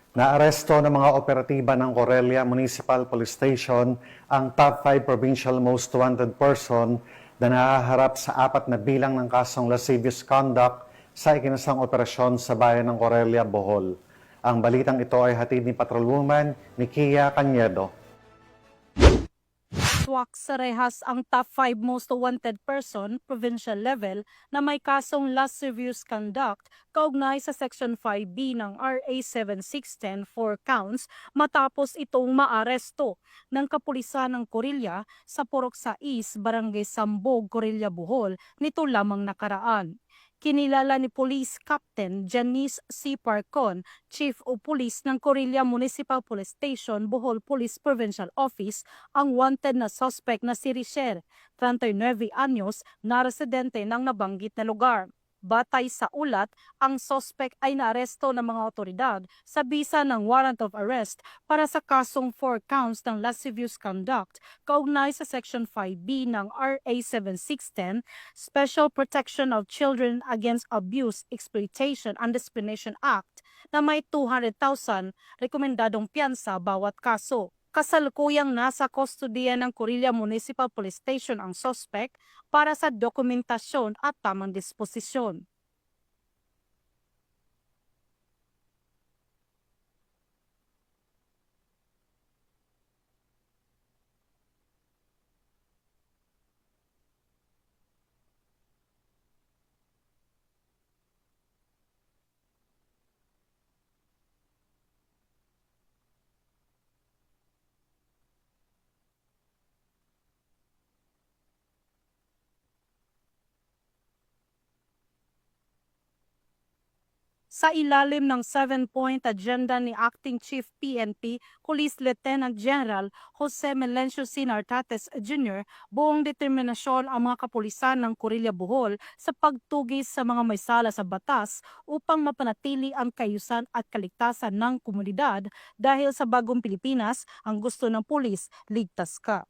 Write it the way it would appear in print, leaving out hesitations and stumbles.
Naaresto ng mga operatiba ng Corelia Municipal Police Station ang top 5 provincial most wanted person na nahaharap sa 4 na bilang ng kasong lascivious conduct sa ikinasang operasyon sa bayan ng Corelia, Bohol. Ang balitang ito ay hatid ni Patrolwoman Nikia Cañedo. Swak sa rehas ang top 5 most wanted person, provincial level, na may kasong lascivious conduct kaugnay sa Section 5B ng RA 7610 for counts matapos itong maaresto ng kapulisan ng Corillo sa Purok Sais, Barangay Sambog, Corillo, Bohol nito lamang nakaraan. Kinilala ni Police Captain Janice C. Parcon, Chief o Police ng Corillo Municipal Police Station, Bohol Police Provincial Office, ang wanted na suspect na si Richer, 39 anyos, na residente ng nabanggit na lugar. Batay sa ulat, ang suspect ay naaresto ng mga otoridad sa bisa ng warrant of arrest para sa kasong 4 counts ng lascivious conduct kaugnay sa Section 5B ng RA 7610, Special Protection of Children Against Abuse, Exploitation and Discrimination Act, na may 200,000 rekomendadong piyansa bawat kaso. Kasalukuyang nasa kustodiya ng Corillo Municipal Police Station ang suspect para sa dokumentasyon at tamang disposisyon. Sa ilalim ng 7-point agenda ni Acting Chief PNP, Police Lieutenant General Jose Melencio C. Nartates Jr., buong determinasyon ang mga kapulisan ng Corillo, Bohol sa pagtugis sa mga may sala sa batas upang mapanatili ang kaayusan at kaligtasan ng komunidad dahil sa bagong Pilipinas, ang gusto ng pulis, ligtas ka.